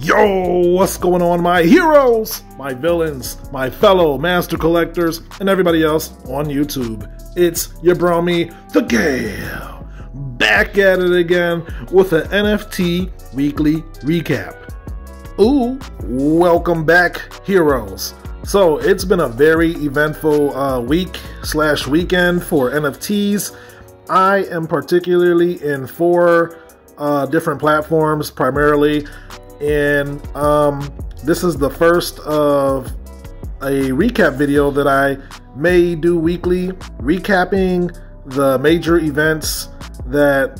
Yo, what's going on, my heroes, my villains, my fellow master collectors, and everybody else on YouTube? It's your bromie, the Gale, back at it again with an NFT weekly recap. Ooh, welcome back, heroes. So it's been a very eventful week/weekend for NFTs. I am particularly in 4 different platforms primarily. And this is the first of a recap video that I may do weekly, recapping the major events that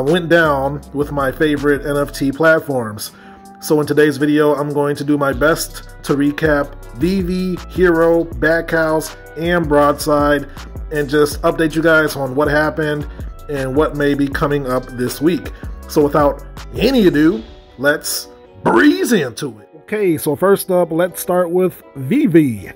went down with my favorite NFT platforms. So in today's video, I'm going to do my best to recap Veve, HRO, Batcowls, and Broadside, and just update you guys on what happened and what may be coming up this week. So without any ado, let's breeze into it. Okay, so first up, let's start with Veve.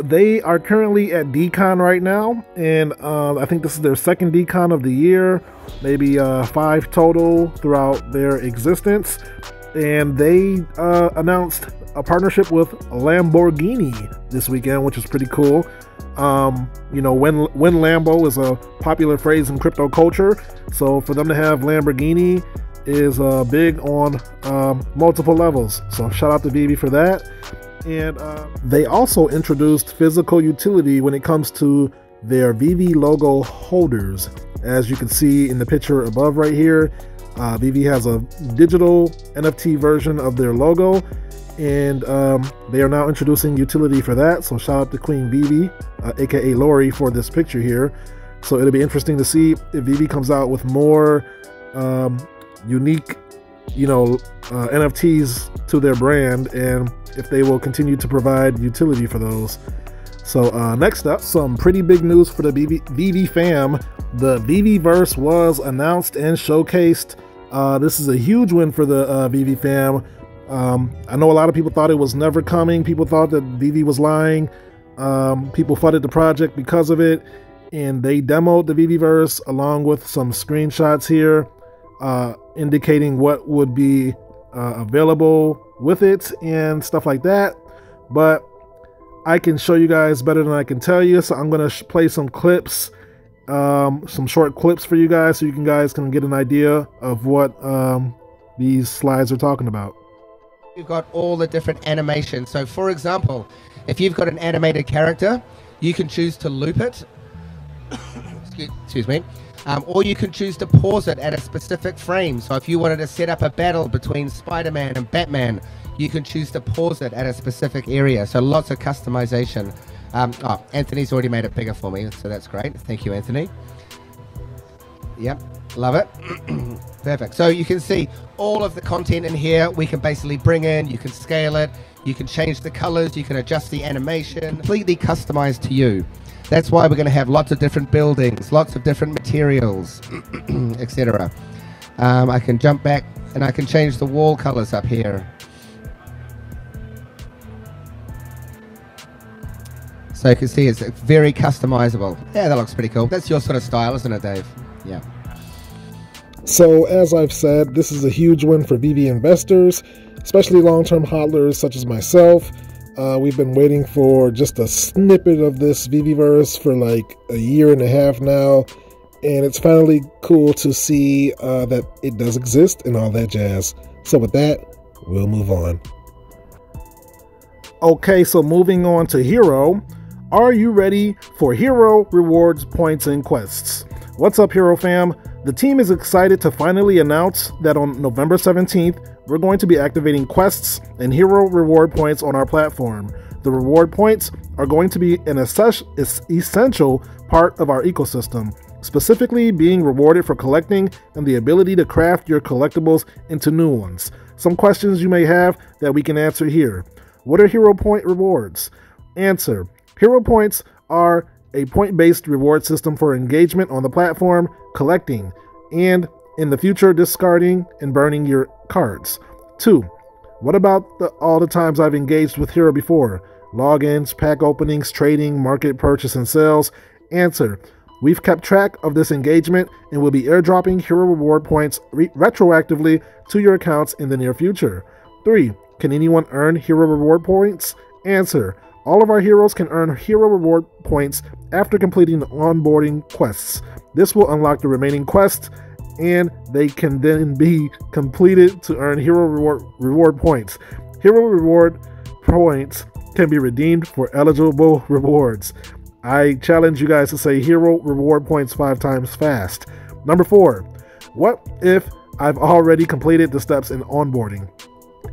They are currently at DCon right now, and I think this is their second DCon of the year, maybe 5 total throughout their existence. And they announced a partnership with Lamborghini this weekend, which is pretty cool. You know, when Lambo is a popular phrase in crypto culture, so for them to have Lamborghini is big on multiple levels. So shout out to Veve for that. And they also introduced physical utility when it comes to their Veve logo holders. As you can see in the picture above right here, Veve has a digital NFT version of their logo, and they are now introducing utility for that. So shout out to Queen Veve, aka Lori, for this picture here. So it'll be interesting to see if Veve comes out with more unique, you know, NFTs to their brand, and if they will continue to provide utility for those. So next up, some pretty big news for the Veve fam. The Veveverse was announced and showcased. This is a huge win for the Veve fam. I know a lot of people thought it was never coming. People thought that Veve was lying. People flooded the project because of it, and they demoed the Veveverse along with some screenshots here indicating what would be available with it and stuff like that. But I can show you guys better than I can tell you, so I'm going to play some clips, some short clips for you guys, so you guys can get an idea of what these slides are talking about. You've got all the different animations. So for example, if you've got an animated character, you can choose to loop it, excuse me, or you can choose to pause it at a specific frame. So if you wanted to set up a battle between Spider-Man and Batman, you can choose to pause it at a specific area. So lots of customization. Oh, Anthony's already made it bigger for me, so that's great. Thank you, Anthony. Yep, love it. Perfect. So you can see all of the content in here. We can basically bring in, you can scale it, you can change the colors, you can adjust the animation, completely customized to you. That's why we're going to have lots of different buildings, lots of different materials, etc. I can jump back and I can change the wall colors up here. So you can see it's very customizable. Yeah, that looks pretty cool. That's your sort of style, isn't it, Dave? Yeah. So as I've said, this is a huge win for Veve investors, especially long-term hodlers such as myself. We've been waiting for just a snippet of this Veveverse for like a year and a half now, and it's finally cool to see that it does exist and all that jazz. So with that, we'll move on. Okay, so moving on to HRO. Are you ready for HRO rewards, points, and quests? What's up, HRO fam? The team is excited to finally announce that on November 17th, we're going to be activating quests and HRO reward points on our platform. The reward points are going to be an essential part of our ecosystem, specifically being rewarded for collecting and the ability to craft your collectibles into new ones. Some questions you may have that we can answer here. What are HRO point rewards? Answer. HRO points are a point-based reward system for engagement on the platform, collecting, and in the future discarding and burning your cards. 2. What about all the times I've engaged with HRO before? Logins, pack openings, trading, market purchase and sales. Answer. We've kept track of this engagement and will be airdropping HRO reward points retroactively to your accounts in the near future. 3. Can anyone earn hero reward points? Answer. All of our heroes can earn hero reward points after completing the onboarding quests. This will unlock the remaining quests, and they can then be completed to earn hero reward points. Hero reward points can be redeemed for eligible rewards. I challenge you guys to say hero reward points 5 times fast. Number 4. What if I've already completed the steps in onboarding?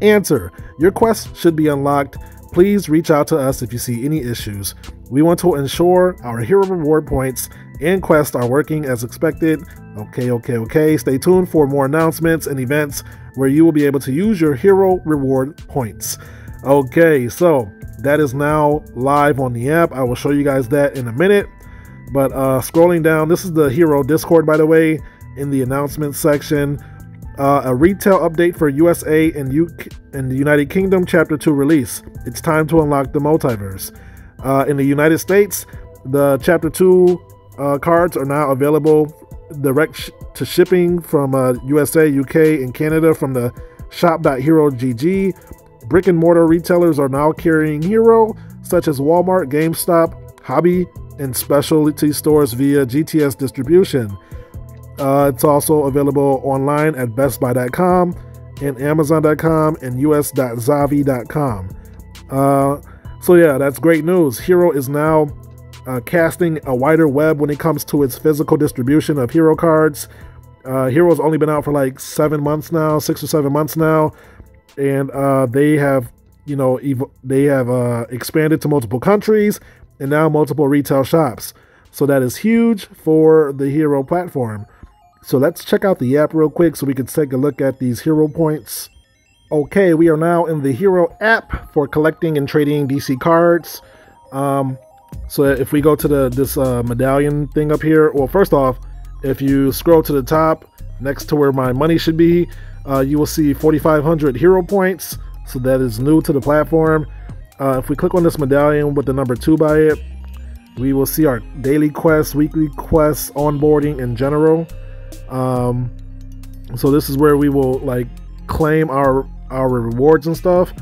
Answer. Your quest should be unlocked. Please reach out to us if you see any issues. We want to ensure our hero reward points and quests are working as expected. Okay. Stay tuned for more announcements and events where you will be able to use your hero reward points. Okay, so that is now live on the app. I will show you guys that in a minute. But scrolling down, this is the hero Discord, by the way, in the announcements section. A retail update for USA and the United Kingdom Chapter 2 release. It's time to unlock the multiverse. In the United States, the Chapter 2 cards are now available direct to shipping from USA, UK, and Canada from the shop.hero.gg. Brick and mortar retailers are now carrying hero, such as Walmart, GameStop, Hobby, and specialty stores via GTS distribution. It's also available online at bestbuy.com and amazon.com and us.zavi.com. So yeah, that's great news. Hero is now casting a wider web when it comes to its physical distribution of hero cards. Hero's only been out for like 7 months now, 6 or 7 months now, and they have expanded to multiple countries and now multiple retail shops. So that is huge for the hero platform. So let's check out the app real quick so we can take a look at these hero points. Okay, we are now in the hero app for collecting and trading DC cards. So if we go to this medallion thing up here, well, first off, if you scroll to the top next to where my money should be, you will see 4,500 hero points. So that is new to the platform. If we click on this medallion with the number 2 by it, we will see our daily quests, weekly quests, onboarding in general. So this is where we will like claim our rewards and stuff.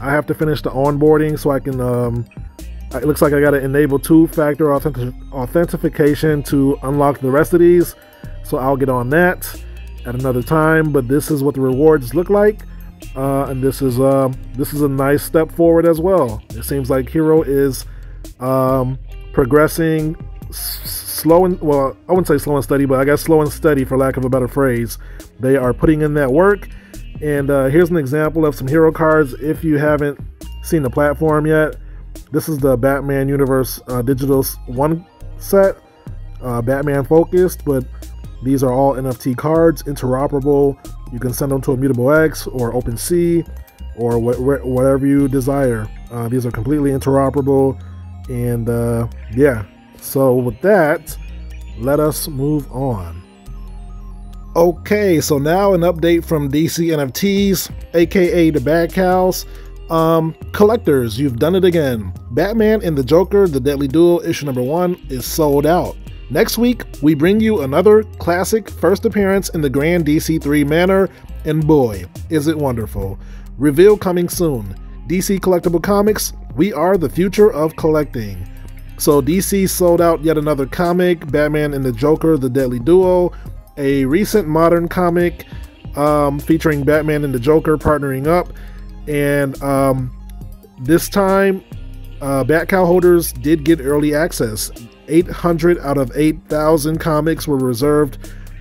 I have to finish the onboarding so I can it looks like I got to enable 2-factor authentication to unlock the rest of these, so I'll get on that at another time. But this is what the rewards look like, and this is a nice step forward as well. It seems like hero is progressing slow and, well, I wouldn't say slow and steady, but I guess slow and steady for lack of a better phrase. They are putting in that work, and here's an example of some hero cards if you haven't seen the platform yet. This is the Batman Universe Digital 1 set, Batman focused, but these are all NFT cards, interoperable. You can send them to Immutable X or OpenSea or whatever you desire. These are completely interoperable, and yeah. So with that, let us move on. Okay, so now an update from DC NFTs, aka the Batcowls. Collectors, you've done it again. Batman and the Joker, The Deadly Duel, issue number 1 is sold out. Next week, we bring you another classic first appearance in the Grand DC3 manor, and boy, is it wonderful. Reveal coming soon. DC Collectible Comics, we are the future of collecting. So DC sold out yet another comic, Batman and the Joker, The Deadly Duel, a recent modern comic featuring Batman and the Joker partnering up. And this time, Batcowl holders did get early access. 800 out of 8,000 comics were reserved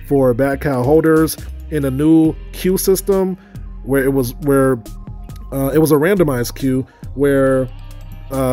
for Batcowl holders in a new queue system, where it was a randomized queue where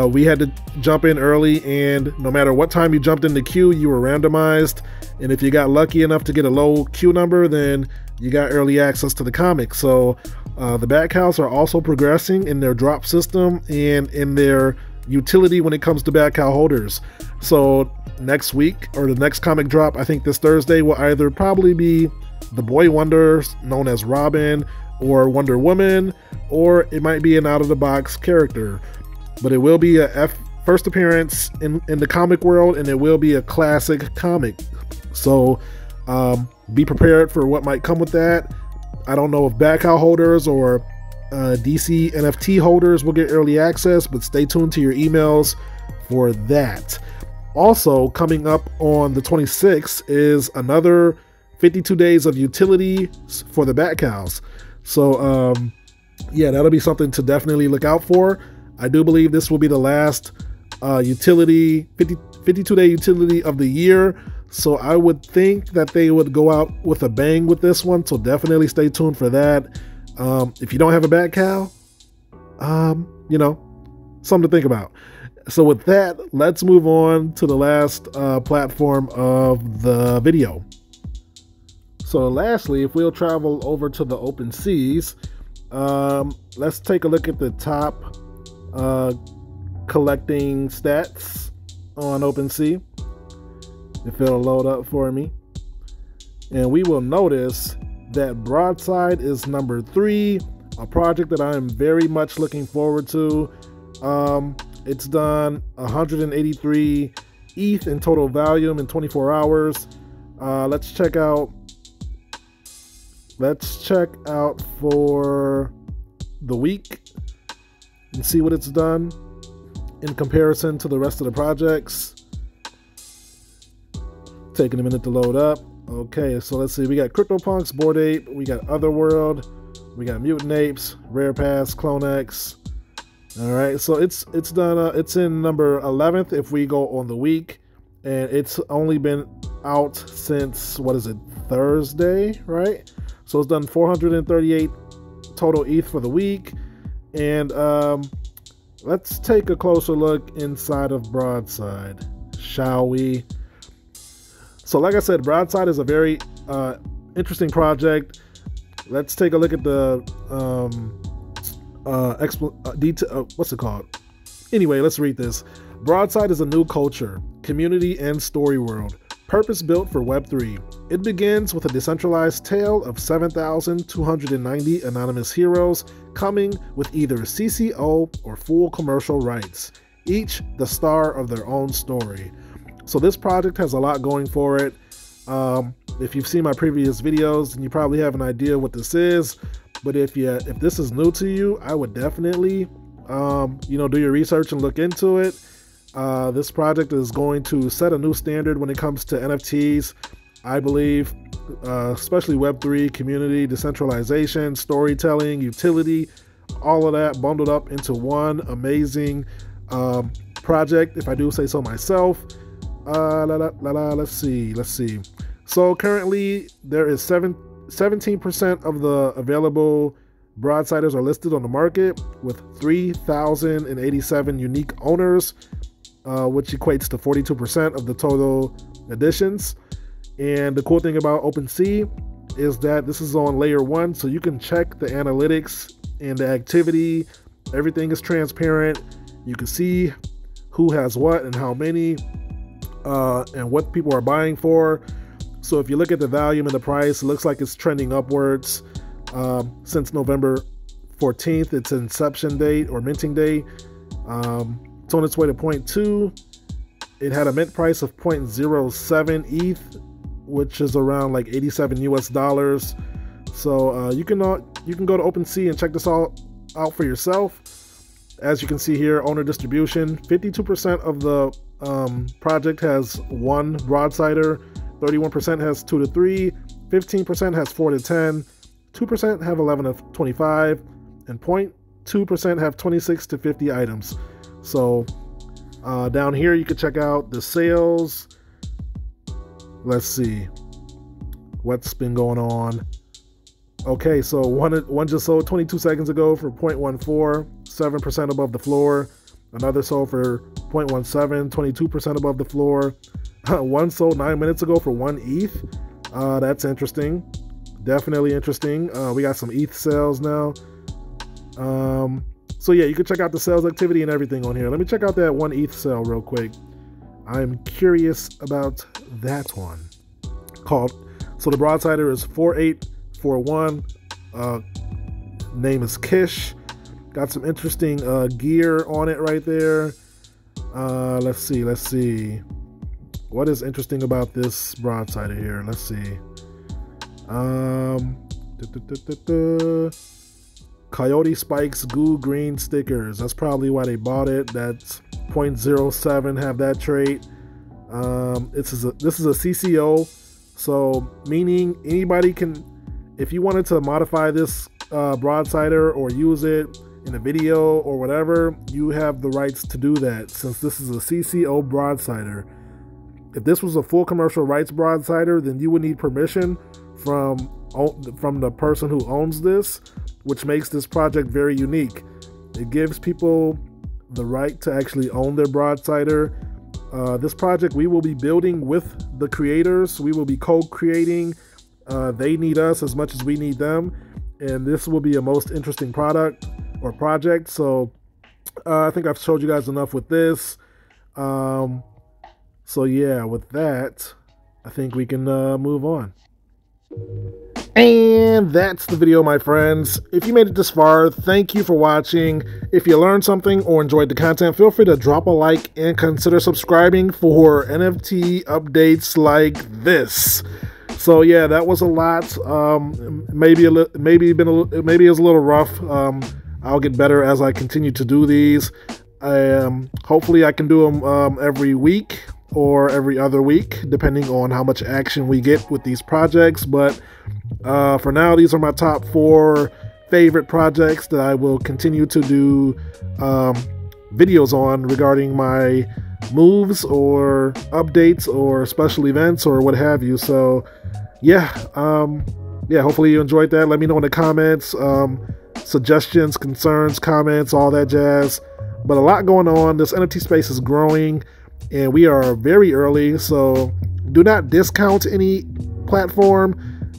we had to jump in early, and no matter what time you jumped in the queue, you were randomized. And if you got lucky enough to get a low queue number, then you got early access to the comic. So the Batcowls are also progressing in their drop system and in their utility when it comes to Batcowl holders. So next week, or the next comic drop, I think this Thursday, will either probably be the Boy Wonder, known as Robin, or Wonder Woman, or it might be an out-of-the-box character. But it will be a first appearance in the comic world, and it will be a classic comic. So be prepared for what might come with that. I don't know if Batcowl holders or DC NFT holders will get early access, but stay tuned to your emails for that. Also, coming up on the 26th is another 52 days of utility for the Batcowls. So, yeah, that'll be something to definitely look out for. I do believe this will be the last 52-day utility of the year. So I would think that they would go out with a bang with this one. So definitely stay tuned for that. If you don't have a Batcowl, you know, something to think about. So with that, let's move on to the last platform of the video. So lastly, if we'll travel over to the open seas, let's take a look at the top collecting stats on OpenSea. If it'll load up for me. And we will notice that Broadside is number 3, a project that I am very much looking forward to. It's done 183 ETH in total volume in 24 hours. Let's check out for the week and see what it's done in comparison to the rest of the projects. Taking a minute to load up. Okay, so let's see. We got CryptoPunks, Bored Ape, we got Otherworld, we got Mutant Apes, Rare Pass, CloneX. All right, so it's done. It's in number 11th if we go on the week, and it's only been out since, what is it, Thursday, right? So it's done 438 total ETH for the week, and let's take a closer look inside of Broadside, shall we? So like I said, Broadside is a very interesting project. Let's take a look at the what's it called? Anyway, let's read this. Broadside is a new culture, community, and story world, purpose-built for Web3. It begins with a decentralized tale of 7,290 anonymous heroes coming with either CCO or full commercial rights, each the star of their own story. So this project has a lot going for it. If you've seen my previous videos, then you probably have an idea what this is. But if this is new to you, I would definitely, do your research and look into it. This project is going to set a new standard when it comes to NFTs, I believe, especially Web3, community, decentralization, storytelling, utility, all of that bundled up into one amazing project, if I do say so myself. Let's see. So currently there is 17% of the available Broadsiders are listed on the market with 3,087 unique owners, which equates to 42% of the total editions. And the cool thing about OpenSea is that this is on layer 1, so you can check the analytics and the activity. Everything is transparent. You can see who has what and how many. And what people are buying for. So if you look at the volume and the price, it looks like it's trending upwards since November 14th, its inception date or minting day. It's on its way to 0.2. It had a mint price of 0.07 ETH, which is around like 87 US dollars. So you can go to OpenSea and check this all out for yourself. As you can see here, owner distribution, 52% of the project has 1 Broadsider, 31% has 2 to 3, 15% has 4 to 10, 2% have 11 to 25, and 0.2% have 26 to 50 items. So down here you can check out the sales. Let's see what's been going on. Okay, so one just sold 22 seconds ago for 0.14, 7% above the floor. Another sold for 0.17, 22% above the floor. One sold 9 minutes ago for 1 ETH. That's interesting. Definitely interesting. We got some ETH sales now. So yeah, you can check out the sales activity and everything on here. Let me check out that 1 ETH sale real quick. I'm curious about that one. So the Broadsider is 4841. Name is Kish. Got some interesting gear on it right there. Let's see. What is interesting about this Broadsider here? Let's see. Coyote Spikes Goo Green stickers. That's probably why they bought it. That's 0.07 have that trait. This is a CCO, so meaning anybody can, if you wanted to modify this broadsider or use it in a video or whatever, you have the rights to do that, since this is a CCO broadsider. If this was a full commercial rights broadsider, then you would need permission from the person who owns this, which makes this project very unique. It gives people the right to actually own their broadsider. This project we will be building with the creators. We will be co-creating. They need us as much as we need them, and this will be a most interesting product or project. So I think I've showed you guys enough with this. So yeah, with that, I think we can move on. And that's the video, my friends. If you made it this far, thank you for watching. If you learned something or enjoyed the content, feel free to drop a like and consider subscribing for NFT updates like this. So yeah, that was a lot. Maybe it was a little rough. I'll get better as I continue to do these. Hopefully I can do them every week or every other week, depending on how much action we get with these projects. But for now, these are my top 4 favorite projects that I will continue to do videos on regarding my moves or updates or special events or what have you. So yeah, hopefully you enjoyed that. Let me know in the comments, suggestions, concerns, comments, all that jazz. But a lot going on. This NFT space is growing, and we are very early, so do not discount any platform,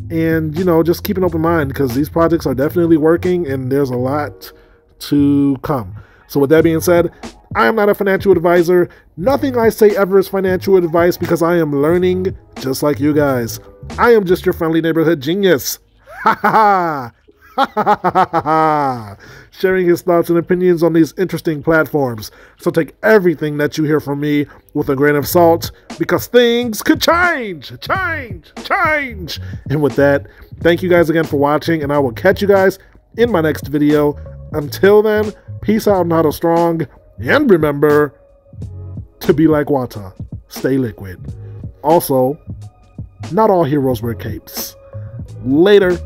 and just keep an open mind, because these projects are definitely working and there's a lot to come. So with that being said, I am not a financial advisor. Nothing I say ever is financial advice, because I am learning just like you guys. I am just your friendly neighborhood genius. Ha ha ha. Sharing his thoughts and opinions on these interesting platforms. So take everything that you hear from me with a grain of salt, because things could change. And with that, thank you guys again for watching, and I will catch you guys in my next video. Until then, peace out and huddle strong, and remember to be like water, stay liquid. Also, not all heroes wear capes. Later.